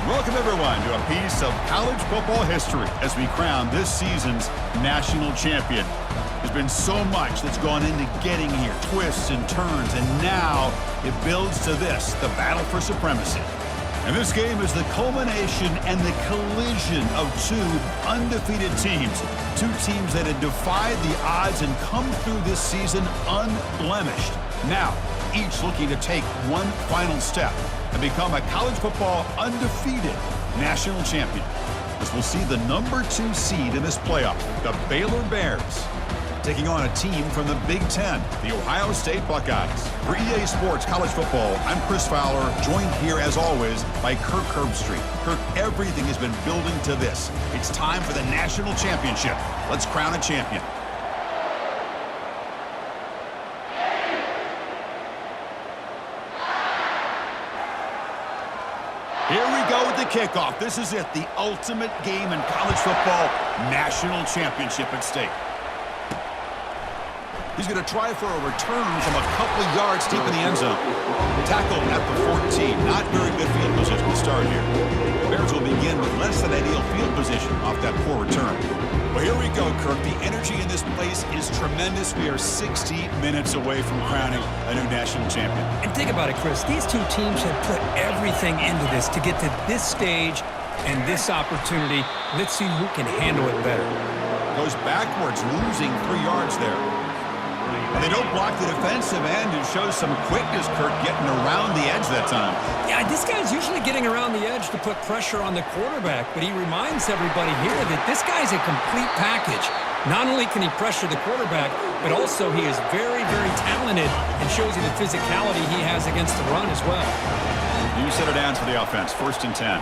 Welcome, everyone, to a piece of college football history as we crown this season's national champion. There's been so much that's gone into getting here, twists and turns, and now it builds to this, the battle for supremacy. And this game is the culmination and the collision of two undefeated teams. Two teams that had defied the odds and come through this season unblemished. Now, each looking to take one final step and become a college football undefeated national champion. As we'll see the number 2 seed in this playoff, the Baylor Bears, taking on a team from the Big Ten, the Ohio State Buckeyes. For EA Sports College Football, I'm Chris Fowler, joined here as always by Kirk Herbstreit. Kirk, everything has been building to this. It's time for the national championship. Let's crown a champion. Here we go with the kickoff. This is it, the ultimate game in college football, national championship at stake. He's going to try for a return from a couple of yards deep in the end zone. Tackled at the 14. Not very good field position to start here. The Bears will begin with less than ideal field position off that poor return. Well, here we go, Kirk. The energy in this place is tremendous. We are 60 minutes away from crowning a new national champion. And think about it, Chris. These two teams have put everything into this to get to this stage and this opportunity. Let's see who can handle it better. Goes backwards, losing 3 yards there. And they don't block the defensive end and shows some quickness, Kirk, getting around the edge that time. Yeah, this guy's usually getting around the edge to put pressure on the quarterback, but he reminds everybody here that this guy's a complete package. Not only can he pressure the quarterback, but also he is very, very talented and shows you the physicality he has against the run as well. New set of downs for the offense, 1st and 10.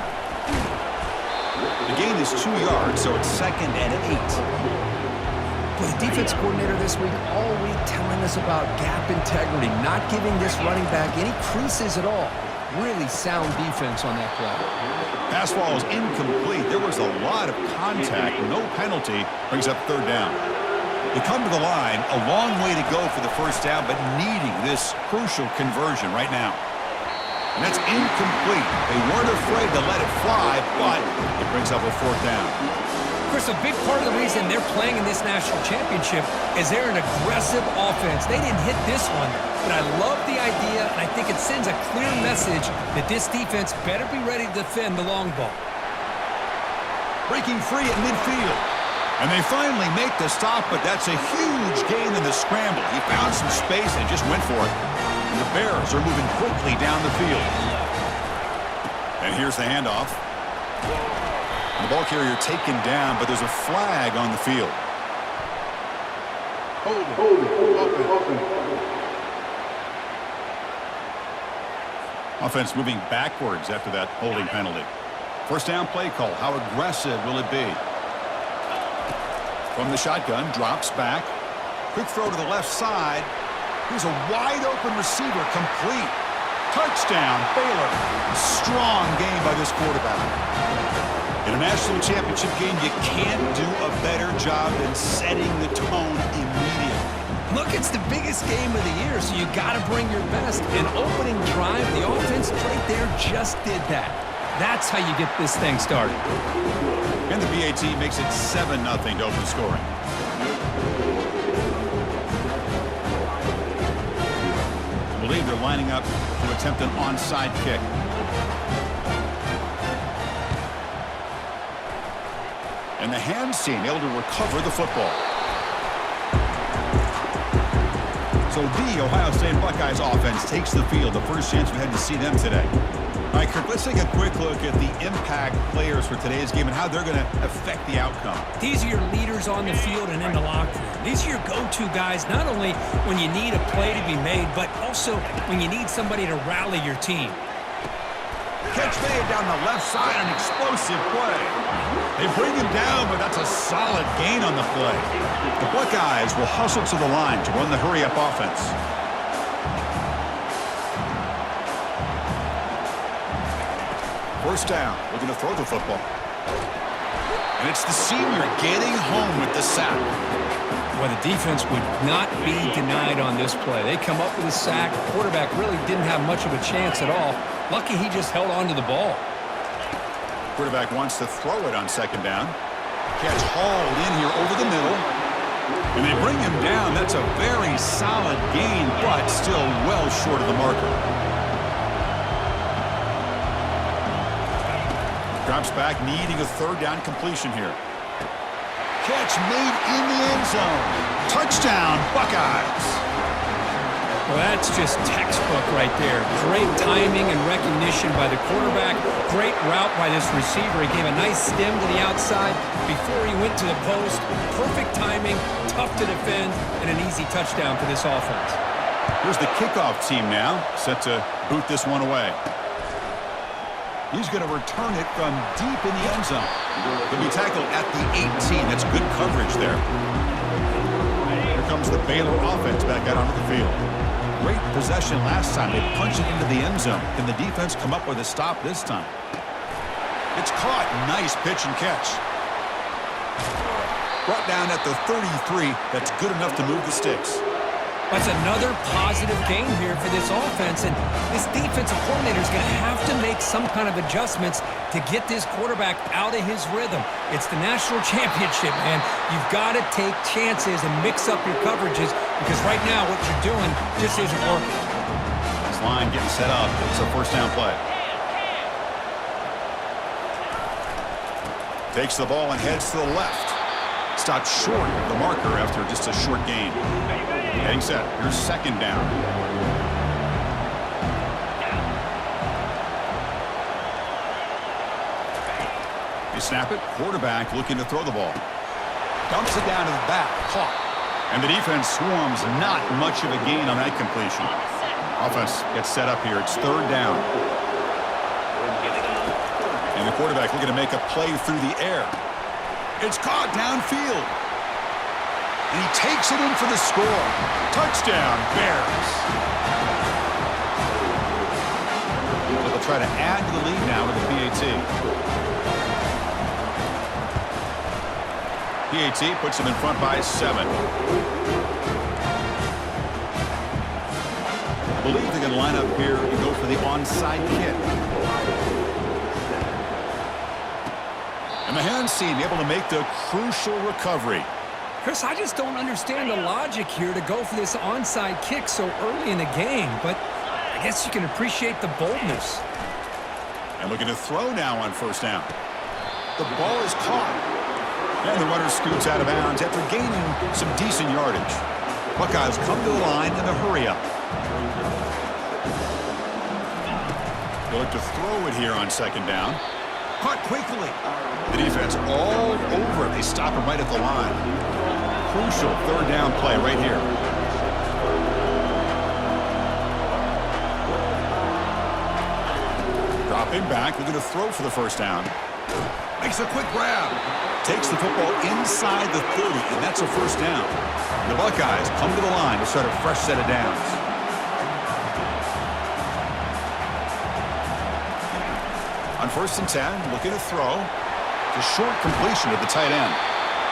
The gain is 2 yards, so it's 2nd and 8. Well, the defense coordinator this week all week telling us about gap integrity, not giving this running back any creases at all. Really sound defense on that play. Pass ball is incomplete. There was a lot of contact. No penalty. Brings up 3rd down. They come to the line. A long way to go for the 1st down, but needing this crucial conversion right now. And that's incomplete. They weren't afraid to let it fly, but it brings up a 4th down. Chris, a big part of the reason they're playing in this national championship is they're an aggressive offense. They didn't hit this one, but I love the idea, and I think it sends a clear message that this defense better be ready to defend the long ball. Breaking free at midfield. And they finally make the stop, but that's a huge gain in the scramble. He found some space and just went for it. And the Bears are moving quickly down the field. And here's the handoff. The ball carrier taken down, but there's a flag on the field. Hold it. Offense moving backwards after that holding penalty. 1st down play call. How aggressive will it be? From the shotgun, drops back. Quick throw to the left side. Here's a wide open receiver, complete. Touchdown, Baylor. Strong game by this quarterback. In a national championship game, you can't do a better job than setting the tone immediately. Look, it's the biggest game of the year, so you got to bring your best. An opening drive, the offense right there just did that. That's how you get this thing started. And the BAT makes it 7-0 to open scoring. I believe they're lining up to attempt an onside kick. And the hands team able to recover the football. So the Ohio State Buckeyes offense takes the field. The first chance we had to see them today. All right, Kirk, let's take a quick look at the impact players for today's game and how they're going to affect the outcome. These are your leaders on the field and in the locker room. These are your go-to guys, not only when you need a play to be made, but also when you need somebody to rally your team. Catch made down the left side, an explosive play. They bring him down, but that's a solid gain on the play. The Buckeyes will hustle to the line to run the hurry-up offense. First down, looking to throw the football. And it's the senior getting home with the sack. Well, the defense would not be denied on this play. They come up with a sack. The quarterback really didn't have much of a chance at all. Lucky he just held on to the ball. Quarterback wants to throw it on second down. Catch hauled in here over the middle. And they bring him down. That's a very solid gain, but still well short of the marker. Drops back, needing a third down completion here. Catch made in the end zone. Touchdown, Buckeyes. Well, that's just textbook right there. Great timing and recognition by the quarterback. Great route by this receiver. He gave a nice stem to the outside before he went to the post. Perfect timing, tough to defend, and an easy touchdown for this offense. Here's the kickoff team now, set to boot this one away. He's going to return it from deep in the end zone. He'll be tackled at the 18. That's good coverage there. Here comes the Baylor offense back out onto the field. Great possession last time. They punched it into the end zone. Can the defense come up with a stop this time? It's caught. Nice pitch and catch. Brought down at the 33. That's good enough to move the sticks. That's another positive game here for this offense, and this defensive coordinator is going to have to make some kind of adjustments to get this quarterback out of his rhythm. It's the national championship, man. You've got to take chances and mix up your coverages because right now what you're doing just isn't working. This line getting set up. It's a first down play. Takes the ball and heads to the left. Stopped short of the marker after just a short gain. Getting set. Here's second down. You snap it. Quarterback looking to throw the ball. Dumps it down to the back. Caught. And the defense swarms. Not much of a gain on that completion. Offense gets set up here. It's third down. And the quarterback looking to make a play through the air. It's caught downfield. And he takes it in for the score. Touchdown, Bears. So they'll try to add to the lead now with the PAT. PAT puts them in front by 7. I believe they're going to line up here and go for the onside kick. And the hands team able to make the crucial recovery. Chris, I just don't understand the logic here to go for this onside kick so early in the game, but I guess you can appreciate the boldness. And looking to throw now on first down. The ball is caught. And the runner scoots out of bounds after gaining some decent yardage. Buckeyes come to the line in a hurry up. They look to throw it here on second down. Caught quickly. The defense all over it. They stop him right at the line. Crucial third down play right here. Dropping back, looking to throw for the first down. Makes a quick grab. Takes the football inside the 30, and that's a first down. The Buckeyes come to the line to start a fresh set of downs. On first and 10, looking to throw. It's a short completion to the tight end.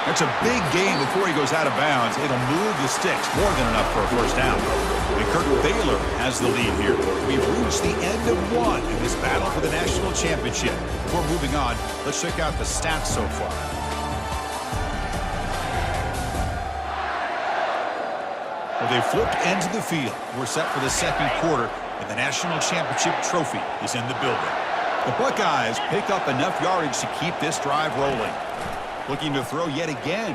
That's a big gain before he goes out of bounds. It'll move the sticks, more than enough for a first down. And Kirk Baylor has the lead here. We've reached the end of one in this battle for the national championship. Before moving on, let's check out the stats so far. Well, they flipped ends of the field. We're set for the second quarter, and the national championship trophy is in the building. The Buckeyes pick up enough yardage to keep this drive rolling. Looking to throw yet again.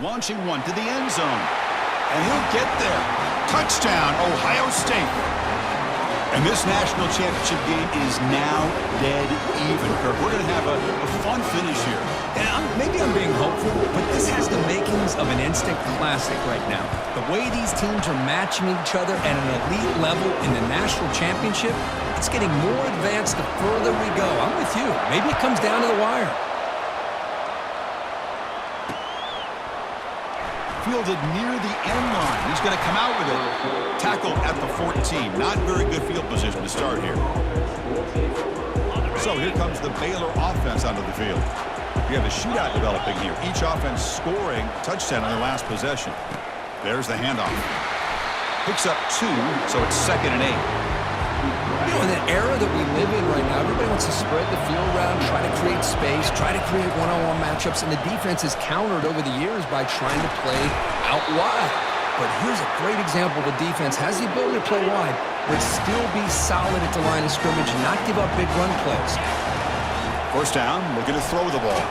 Launching one to the end zone. And he'll get there. Touchdown, Ohio State. And this national championship game is now dead even, Kirk. We're going to have a fun finish here. And maybe I'm being hopeful, but this has the makings of an instant classic right now. The way these teams are matching each other at an elite level in the national championship, it's getting more advanced the further we go. I'm with you. Maybe it comes down to the wire. Fielded near the end line. He's going to come out with it. Tackled at the 14. Not very good field position to start here. So here comes the Baylor offense onto the field. We have a shootout developing here. Each offense scoring touchdown on their last possession. There's the handoff. Picks up 2, so it's 2nd and 8. You know, in the era that we live in right now, everybody wants to spread the field around, try to create space, try to create one-on-one matchups, and the defense has countered over the years by trying to play out wide. But here's a great example. The defense has the ability to play wide, but still be solid at the line of scrimmage and not give up big run plays. First down, looking to throw the ball.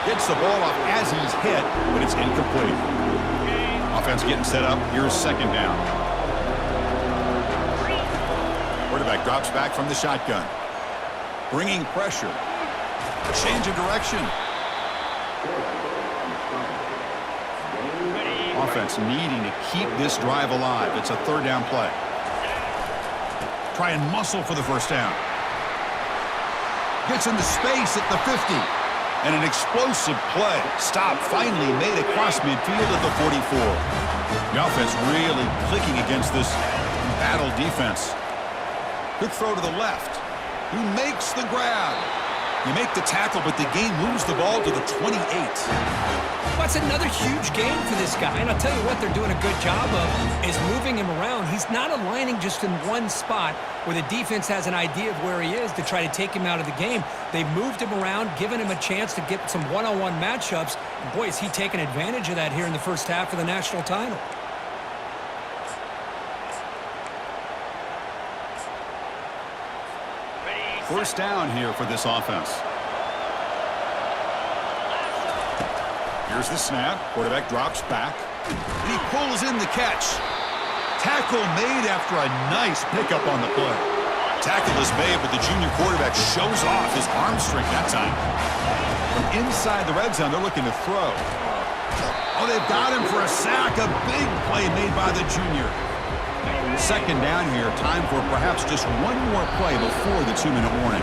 Gets the ball off as he's hit, but it's incomplete. Offense getting set up. Here's second down. Quarterback drops back from the shotgun. Bringing pressure. Change of direction. Offense needing to keep this drive alive. It's a third down play. Try and muscle for the first down. Gets into space at the 50. And an explosive play. Stop finally made across midfield at the 44. The offense really clicking against this battle defense. Good throw to the left. Who makes the grab? You make the tackle, but the game moves the ball to the 28. That's another huge game for this guy, and I'll tell you what they're doing a good job of is moving him around. He's not aligning just in one spot where the defense has an idea of where he is to try to take him out of the game. They've moved him around, given him a chance to get some one-on-one matchups. And boy, is he taking advantage of that here in the first half of the national title. First down here for this offense. Here's the snap. Quarterback drops back. And he pulls in the catch. Tackle made after a nice pickup on the play. Tackle is made, but the junior quarterback shows off his arm strength that time. From inside the red zone, they're looking to throw. Oh, they've got him for a sack. A big play made by the junior. Second down here. Time for perhaps just one more play before the 2-minute warning.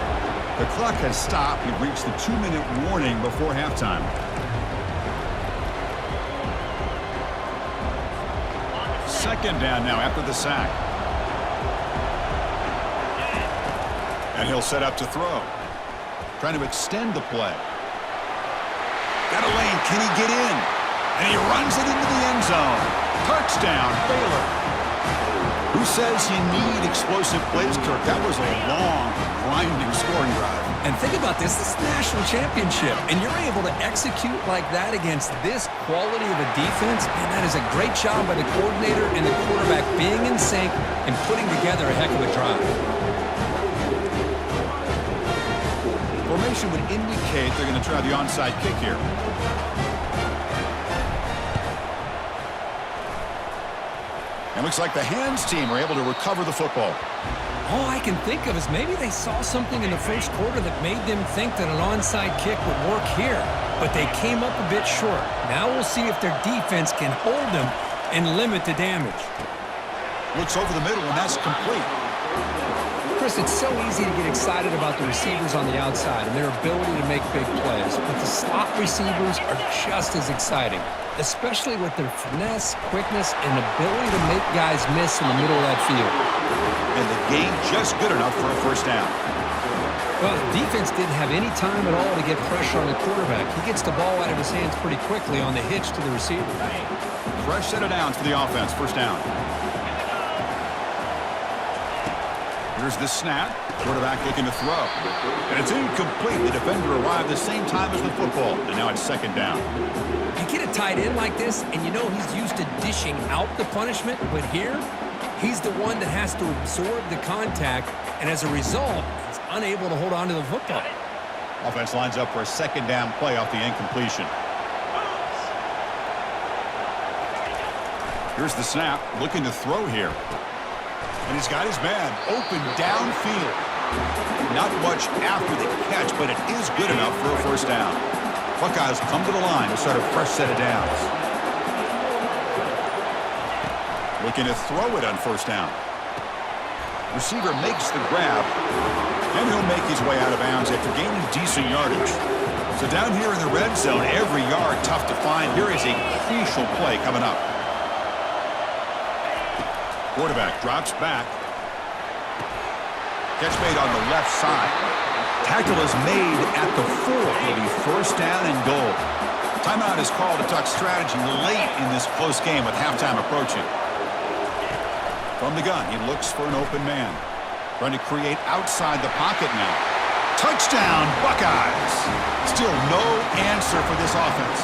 The clock has stopped. We've reached the 2-minute warning before halftime. Second down now after the sack. And he'll set up to throw. Trying to extend the play. Got a lane. Can he get in? And he runs it into the end zone. Touchdown, Baylor. Who says you need explosive plays, Kirk? That was a long, grinding scoring drive. And think about this. This is the national championship, and you're able to execute like that against this quality of a defense, and that is a great job by the coordinator and the quarterback being in sync and putting together a heck of a drive. Formation would indicate they're going to try the onside kick here. And looks like the hands team are able to recover the football. All I can think of is maybe they saw something in the first quarter that made them think that an onside kick would work here, but they came up a bit short. Now we'll see if their defense can hold them and limit the damage. Looks over the middle, and that's complete. Chris, it's so easy to get excited about the receivers on the outside and their ability to make big plays, but the slot receivers are just as exciting, especially with their finesse, quickness, and ability to make guys miss in the middle of that field. And the game just good enough for a first down. Well, the defense didn't have any time at all to get pressure on the quarterback. He gets the ball out of his hands pretty quickly on the hitch to the receiver. Fresh set of downs for the offense. First down. Here's the snap. Quarterback looking to throw. And it's incomplete. The defender arrived the same time as the football. And now it's second down. You get a tight end like this, and you know he's used to dishing out the punishment, but here, he's the one that has to absorb the contact, and as a result, he's unable to hold on to the football. Offense lines up for a second down play off the incompletion. Here's the snap. Looking to throw here. And he's got his man open downfield. Not much after the catch, but it is good enough for a first down. Buckeyes come to the line to start a fresh set of downs. Looking to throw it on first down. Receiver makes the grab, and he'll make his way out of bounds after gaining decent yardage. So down here in the red zone, every yard tough to find. Here is a crucial play coming up. Quarterback drops back. Catch made on the left side. Tackle is made at the 4. It'll be first down and goal. Timeout is called to talk strategy late in this close game with halftime approaching. From the gun, he looks for an open man. Trying to create outside the pocket now. Touchdown, Buckeyes. Still no answer for this offense.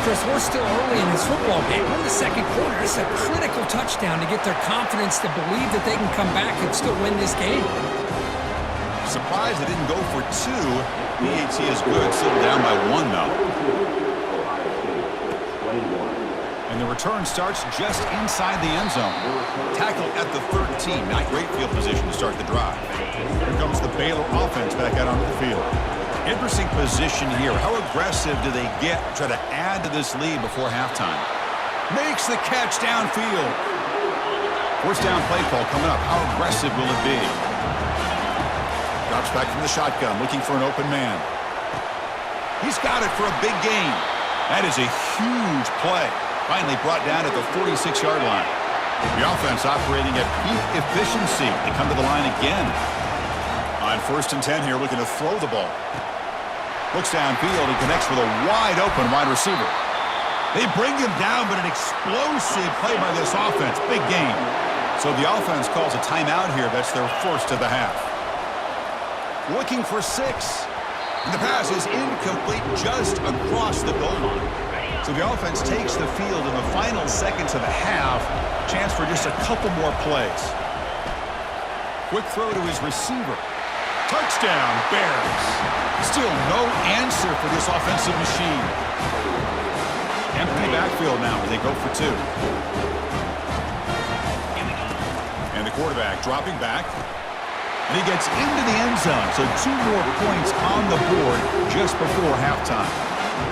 Chris, we're still early in this football game. We're in the second quarter. It's a critical touchdown to get their confidence to believe that they can come back and still win this game. Surprised they didn't go for two. PAT is good. Still down by one, though. And the return starts just inside the end zone. Tackle at the 13. Not great field position to start the drive. Here comes the Baylor offense back out onto the field. Interesting position here. How aggressive do they get to try to add to this lead before halftime? Makes the catch downfield. First down play call coming up. How aggressive will it be? Drops back from the shotgun, looking for an open man. He's got it for a big gain. That is a huge play. Finally brought down at the 46-yard line. The offense operating at peak efficiency. They come to the line again. On 1st and 10 here, looking to throw the ball. Looks downfield and connects with a wide-open wide receiver. They bring him down, but an explosive play by this offense. Big gain. So the offense calls a timeout here. That's their first of the half. Looking for 6. And the pass is incomplete just across the goal line. So the offense takes the field in the final seconds of the half. Chance for just a couple more plays. Quick throw to his receiver. Touchdown, Bears. Still no answer for this offensive machine. Empty backfield now as they go for 2. And the quarterback dropping back. And he gets into the end zone. So 2 more points on the board just before halftime.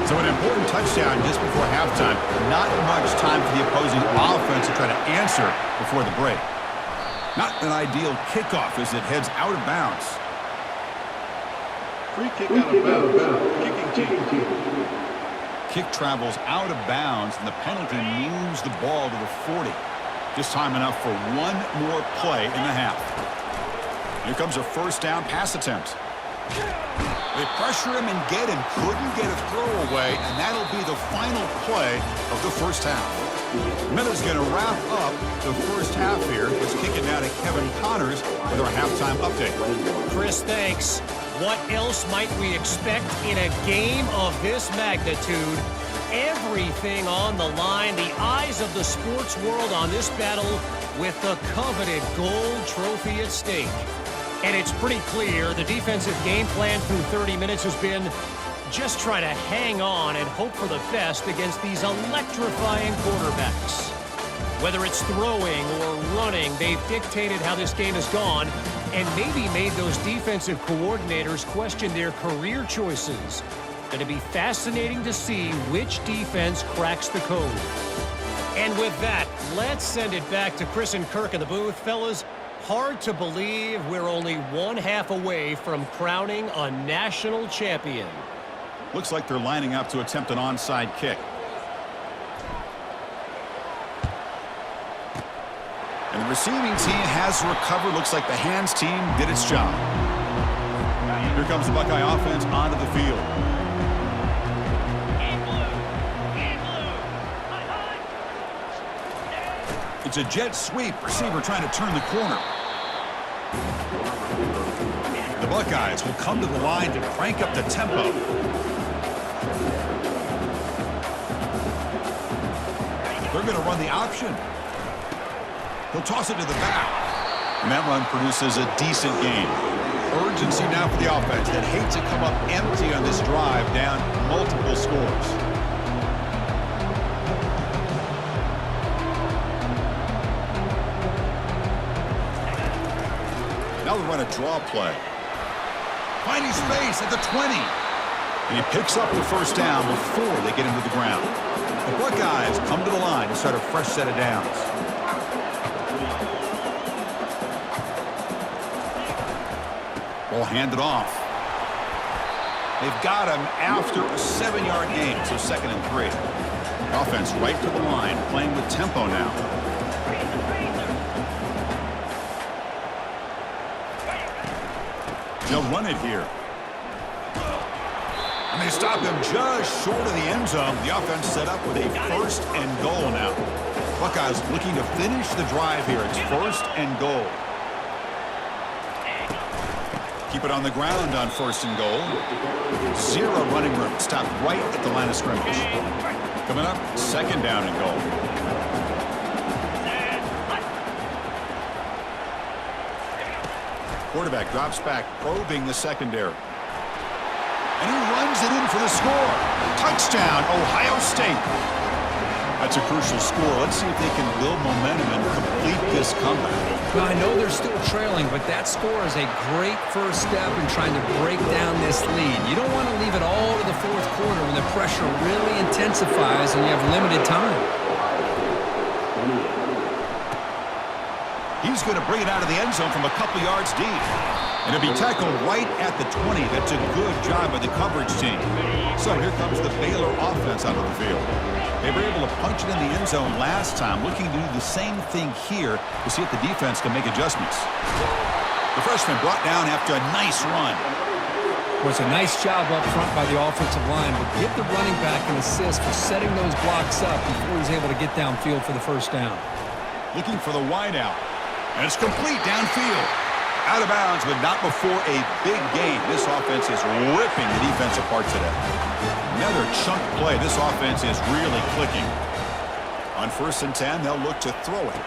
So an important touchdown just before halftime. Not much time for the opposing offense to try to answer before the break. Not an ideal kickoff as it heads out of bounds. Free kick out of bounds. Kicking team. Kick travels out of bounds, and the penalty moves the ball to the 40. Just time enough for one more play in the half. Here comes a first down pass attempt. They pressure him and get him. Couldn't get a throw away, and that'll be the final play of the first half. Miller's going to wrap up the first half here. Let's kick it now to Kevin Connors with our halftime update. Chris, thanks. What else might we expect in a game of this magnitude? Everything on the line, the eyes of the sports world on this battle with the coveted gold trophy at stake. And it's pretty clear the defensive game plan through 30 minutes has been just try to hang on and hope for the best against these electrifying quarterbacks. Whether it's throwing or running, they've dictated how this game has gone and maybe made those defensive coordinators question their career choices. Going to be fascinating to see which defense cracks the code. And with that, let's send it back to Chris and Kirk in the booth. Fellas, hard to believe we're only one half away from crowning a national champion. Looks like they're lining up to attempt an onside kick. And the receiving team has recovered. Looks like the hands team did its job. Here comes the Buckeye offense onto the field. It's a jet sweep. Receiver trying to turn the corner. The Buckeyes will come to the line to crank up the tempo. They're going to run the option. He'll toss it to the back. And that run produces a decent gain. Urgency now for the offense that hates to come up empty on this drive down multiple scores. Now they run a draw play. Finding space at the 20. And he picks up the first down before they get him to the ground. The Buckeyes come to the line to start a fresh set of downs. Ball handed off. They've got him after a 7-yard gain, so 2nd and 3. Offense right to the line, playing with tempo now. They'll run it here. And they stop him just short of the end zone. The offense set up with a 1st and goal now. Buckeyes looking to finish the drive here. It's 1st and goal. Keep it on the ground on 1st and goal. 0 running room. Stopped right at the line of scrimmage. Coming up, 2nd down and goal. Quarterback drops back, probing the secondary. And he runs it in for the score. Touchdown, Ohio State. That's a crucial score. Let's see if they can build momentum and complete this comeback. Well, I know they're still trailing, but that score is a great first step in trying to break down this lead. You don't want to leave it all to the 4th quarter when the pressure really intensifies and you have limited time. He's going to bring it out of the end zone from a couple yards deep. And it'll be tackled right at the 20. That's a good job by the coverage team. So here comes the Baylor offense out of the field. They were able to punch it in the end zone last time, looking to do the same thing here to see if the defense can make adjustments. The freshman brought down after a nice run. Was a nice job up front by the offensive line, but give the running back an assist for setting those blocks up before he's able to get downfield for the first down. Looking for the wideout. And it's complete downfield. Out of bounds, but not before a big gain. This offense is ripping the defense apart today. Another chunk play. This offense is really clicking. On 1st and 10, they'll look to throw it.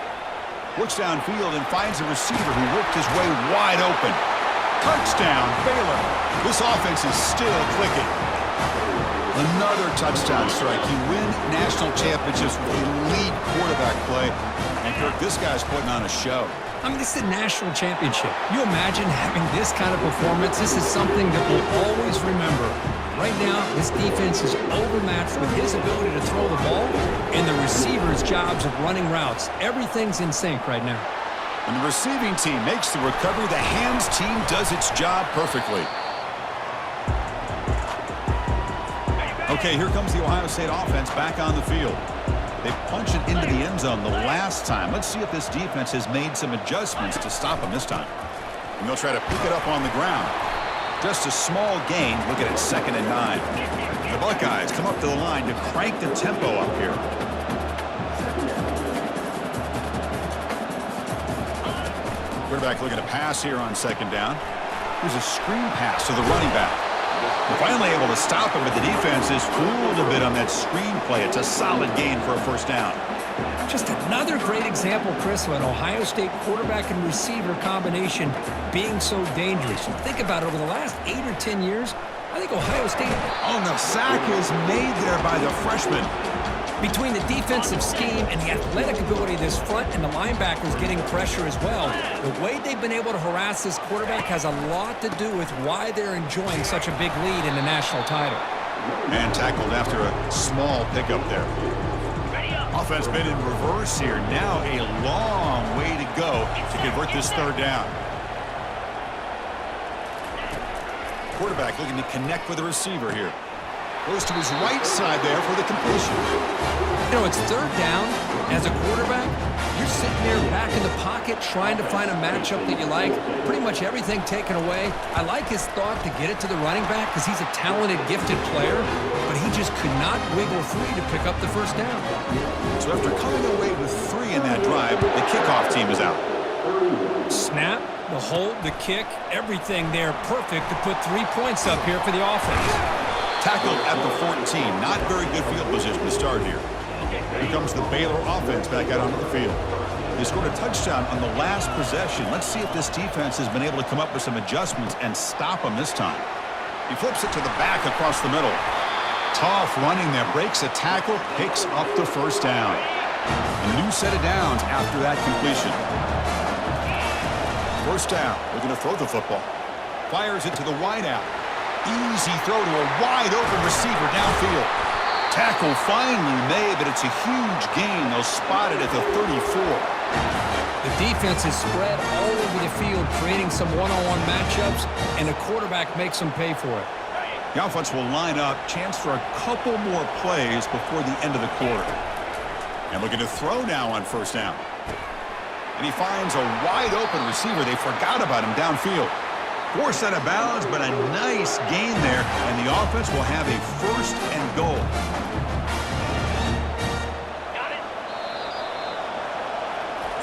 Looks downfield and finds a receiver who worked his way wide open. Touchdown, Baylor. This offense is still clicking. Another touchdown strike. You win national championships with elite quarterback play. And Kirk, this guy's putting on a show. I mean, this is a national championship. You imagine having this kind of performance? This is something that we'll always remember. Right now, this defense is overmatched with his ability to throw the ball and the receiver's jobs of running routes. Everything's in sync right now. When the receiving team makes the recovery, the hands team does its job perfectly. Okay, here comes the Ohio State offense back on the field. They punch it into the end zone the last time. Let's see if this defense has made some adjustments to stop them this time. And they'll try to pick it up on the ground. Just a small gain. Looking at 2nd and 9. The Buckeyes come up to the line to crank the tempo up here. Quarterback looking to pass here on 2nd down. Here's a screen pass to the running back. They're finally able to stop him, but the defense is fooled a bit on that screen play. It's a solid gain for a 1st down. Just another great example, Chris, of an Ohio State quarterback and receiver combination being so dangerous. You think about it, over the last 8 or 10 years, I think Ohio State... Oh, the sack is made there by the freshman. Between the defensive scheme and the athletic ability of this front and the linebackers getting pressure as well, the way they've been able to harass this quarterback has a lot to do with why they're enjoying such a big lead in the national title. And tackled after a small pickup there. Offense been in reverse here. Now a long way to go to convert this 3rd down. Quarterback looking to connect with the receiver here. Goes to his right side there for the completion. You know, it's 3rd down. As a quarterback, you're sitting there back in the pocket trying to find a matchup that you like. Pretty much everything taken away. I like his thought to get it to the running back because he's a talented, gifted player, but he just could not wiggle free to pick up the 1st down. So after coming away with 3 in that drive, the kickoff team is out. Snap, the hold, the kick, everything there perfect to put 3 points up here for the offense. Tackled at the 14. Not very good field position to start here. Here comes the Baylor offense back out onto the field. They scored a touchdown on the last possession. Let's see if this defense has been able to come up with some adjustments and stop them this time. He flips it to the back across the middle. Tough running there. Breaks a tackle. Picks up the 1st down. A new set of downs after that completion. 1st down. Looking to throw the football. Fires it to the wideout. Easy throw to a wide-open receiver downfield. Tackle finally made, but it's a huge gain. They'll spot it at the 34. The defense is spread all over the field, creating some one-on-one matchups, and the quarterback makes them pay for it. The offense will line up. Chance for a couple more plays before the end of the quarter. And looking to throw now on 1st down. And he finds a wide-open receiver. They forgot about him downfield. Forced out of bounds, but a nice gain there, and the offense will have a 1st and goal.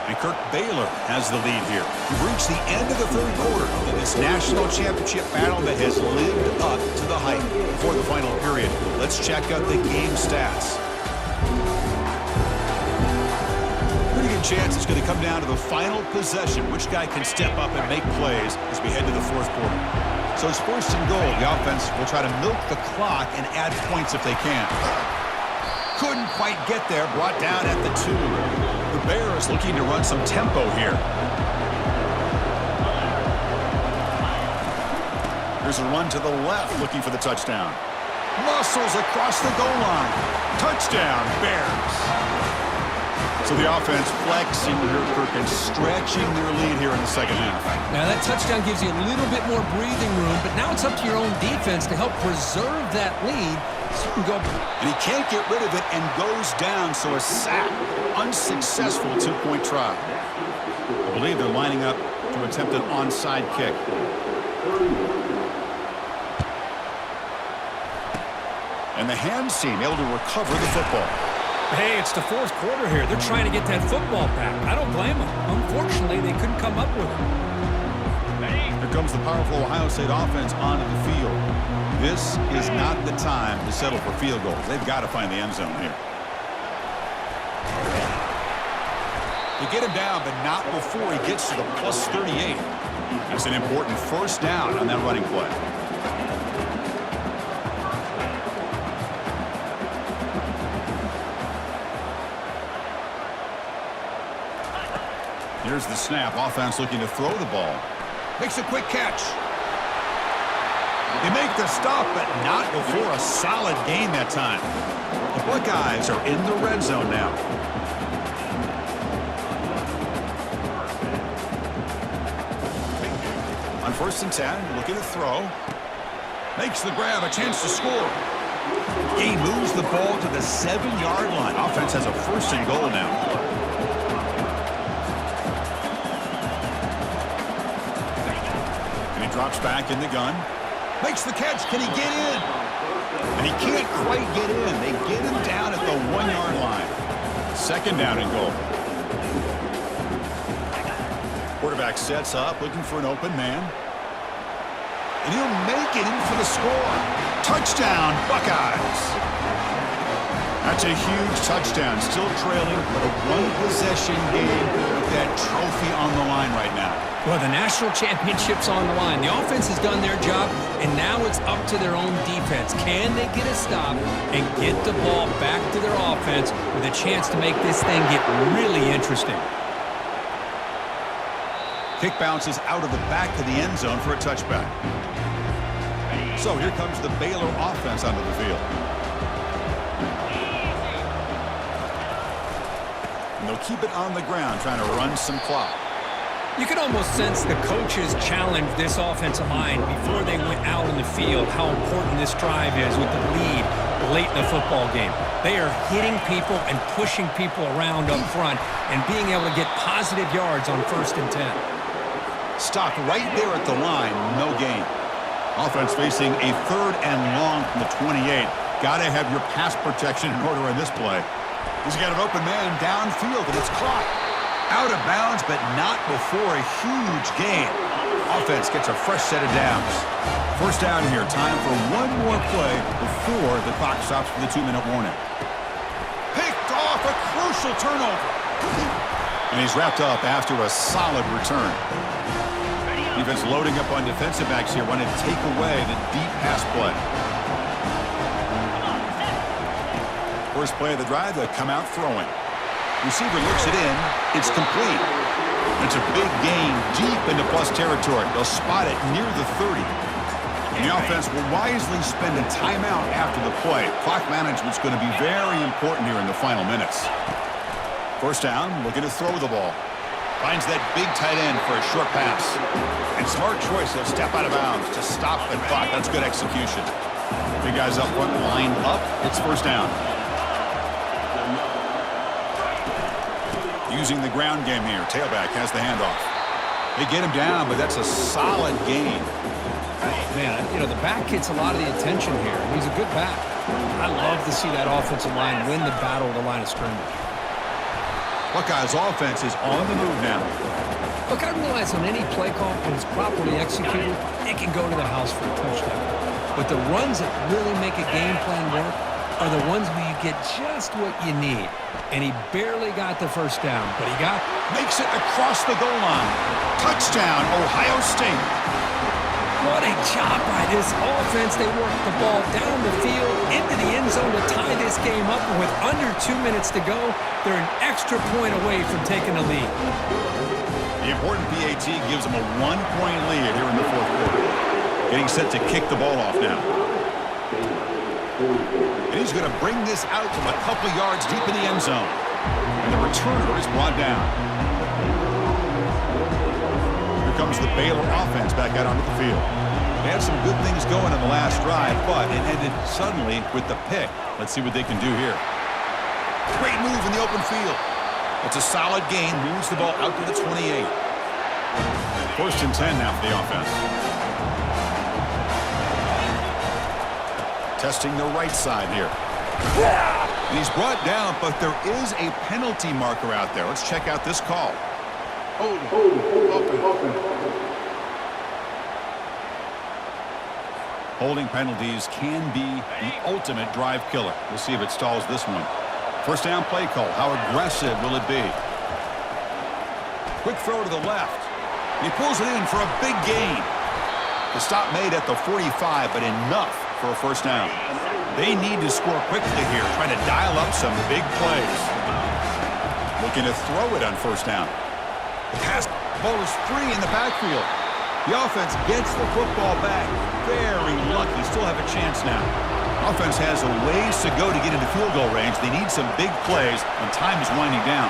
And Kirk Baylor has the lead here. We've reached the end of the third quarter in this national championship battle that has lived up to the hype before the final period. Let's check out the game stats. Pretty good chance it's going to come down to the final possession. Which guy can step up and make plays as we head to the fourth quarter. So it's first and goal. The offense will try to milk the clock and add points if they can. Couldn't quite get there, brought down at the 2. The Bears looking to run some tempo here. Here's a run to the left, looking for the touchdown. Muscles across the goal line. Touchdown, Bears. So the offense flexing here, Kirk, stretching their lead here in the second half. Now that touchdown gives you a little bit more breathing room, but now it's up to your own defense to help preserve that lead. So you can go. And he can't get rid of it and goes down, so a sack. Unsuccessful two-point try. I believe they're lining up to attempt an onside kick. And the hands team able to recover the football. Hey, it's the fourth quarter here. They're trying to get that football back. I don't blame them. Unfortunately, they couldn't come up with it. Here comes the powerful Ohio State offense onto the field. This is not the time to settle for field goals. They've got to find the end zone here. They get him down, but not before he gets to the plus 38. That's an important first down on that running play. Here's the snap. Offense looking to throw the ball. Makes a quick catch. They make the stop, but not before a solid gain that time. The Buckeyes are in the red zone now. On 1st and 10, looking to throw. Makes the grab, a chance to score. He moves the ball to the 7-yard line. Offense has a 1st and goal now. Drops back in the gun. Makes the catch. Can he get in? And he can't quite get in. They get him down at the 1-yard line. 2nd down and goal. Quarterback sets up, looking for an open man. And he'll make it in for the score. Touchdown, Buckeyes. That's a huge touchdown. Still trailing, but a one-possession game with that trophy on the line right now. Well, the national championship's on the line. The offense has done their job, and now it's up to their own defense. Can they get a stop and get the ball back to their offense with a chance to make this thing get really interesting? Kick bounces out of the back of the end zone for a touchback. So here comes the Baylor offense onto the field. And they'll keep it on the ground, trying to run some clock. You can almost sense the coaches challenged this offensive line before they went out in the field how important this drive is with the lead late in the football game. They are hitting people and pushing people around up front and being able to get positive yards on 1st and 10. Stopped right there at the line, no gain. Offense facing a 3rd and long from the 28. Got to have your pass protection in order in this play. He's got an open man downfield, and it's caught. Out of bounds, but not before a huge gain. Offense gets a fresh set of downs. 1st down here. Time for one more play before the clock stops for the 2-minute warning. Picked off, a crucial turnover. And he's wrapped up after a solid return. Defense loading up on defensive backs here, wanting to take away the deep pass play. First play of the drive, they come out throwing. Receiver looks it in. It's complete. It's a big gain deep into plus territory. They'll spot it near the 30. And the offense will wisely spend a timeout after the play. Clock management's going to be very important here in the final minutes. 1st down, looking to throw the ball. Finds that big tight end for a short pass. And smart choice, he'll step out of bounds to stop the clock. That's good execution. Big guys up front lined up. It's 1st down. Using the ground game here. Tailback has the handoff. They get him down, but that's a solid gain. Man, you know, the back gets a lot of the attention here. He's a good back. I love to see that offensive line win the battle of the line of scrimmage. Buckeyes offense is on the move now. Look, I realize on any play call, when it's properly executed, it can go to the house for a touchdown. But the runs that really make a game plan work are the ones where you get just what you need. And he barely got the first down, but he got... Makes it across the goal line. Touchdown, Ohio State. What a job by this offense. They worked the ball down the field into the end zone to tie this game up. And with under 2 minutes to go, they're an extra point away from taking the lead. The important PAT gives them a 1-point lead here in the fourth quarter. Getting set to kick the ball off now. And he's going to bring this out from a couple yards deep in the end zone. And the returner is brought down. Here comes the Baylor offense back out onto the field. They had some good things going in the last drive, but it ended suddenly with the pick. Let's see what they can do here. Great move in the open field. It's a solid gain, moves the ball out to the 28. First and 10 now for the offense. Testing the right side here. And he's brought down, but there is a penalty marker out there. Let's check out this call. Holding penalties can be the ultimate drive killer. We'll see if it stalls this one. First down play call. How aggressive will it be? Quick throw to the left. He pulls it in for a big gain. The stop made at the 45, but enough for a first down. They need to score quickly here, trying to dial up some big plays. Looking to throw it on first down. The pass ball is free in the backfield. The offense gets the football back. Very lucky. Still have a chance now. Offense has a ways to go to get into field goal range. They need some big plays, and time is winding down.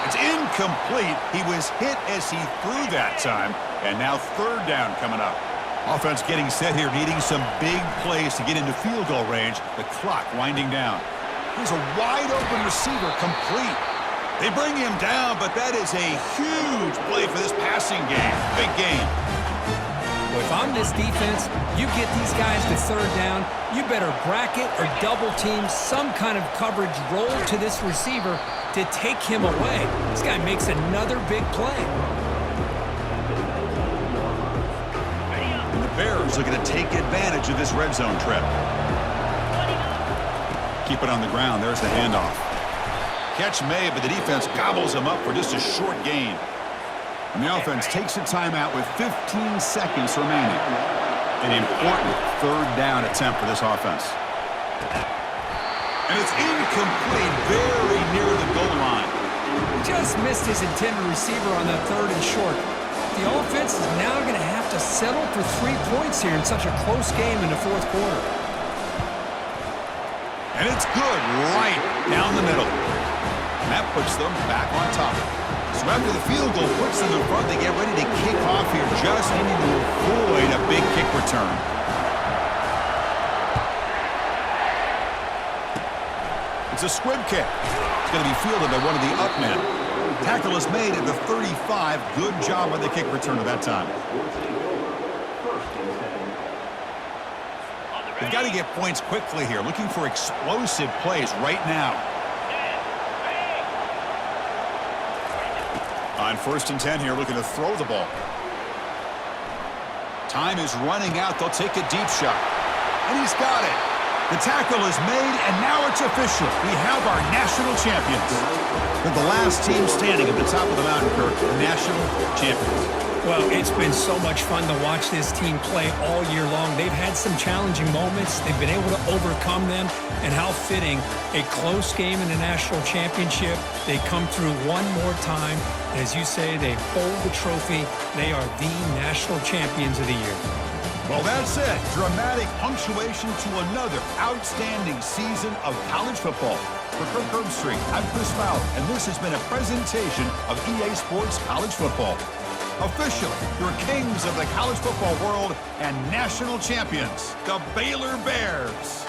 It's incomplete. He was hit as he threw that time, and now third down coming up. Offense getting set here, needing some big plays to get into field goal range. The clock winding down. Here's a wide-open receiver, complete. They bring him down, but that is a huge play for this passing game. Big game. Well, if I'm this defense, you get these guys to third down, you better bracket or double team some kind of coverage roll to this receiver to take him away. This guy makes another big play. And the Bears looking to take advantage of this red zone trip. Keep it on the ground. There's the handoff. Catch made, but the defense gobbles him up for just a short gain. And the offense takes a timeout with 15 seconds remaining. An important third down attempt for this offense. And it's incomplete, very near the goal line. Just missed his intended receiver on that third and short. The offense is now going to have to settle for 3 points here in such a close game in the fourth quarter. And it's good right down the middle. And that puts them back on top. So after the field goal puts them in front, they get ready to kick off here, just needing to avoid a big kick return. It's a squib kick. It's going to be fielded by one of the up men. Tackle is made at the 35. Good job on the kick return at that time. They've got to get points quickly here, looking for explosive plays right now. On first and 10 here, looking to throw the ball. Time is running out. They'll take a deep shot. And he's got it. The tackle is made, and now it's official. We have our national champions. They're the last team standing at the top of the mountain, Kirk. National champions. Well, it's been so much fun to watch this team play all year long. They've had some challenging moments. They've been able to overcome them. And how fitting, a close game in the national championship. They come through one more time. As you say, they hold the trophy. They are the national champions of the year. Well, that's it. Dramatic punctuation to another outstanding season of college football. For Kirk Herbstreit, I'm Chris Fowler, and this has been a presentation of EA Sports College Football. Officially, your kings of the college football world and national champions, the Baylor Bears.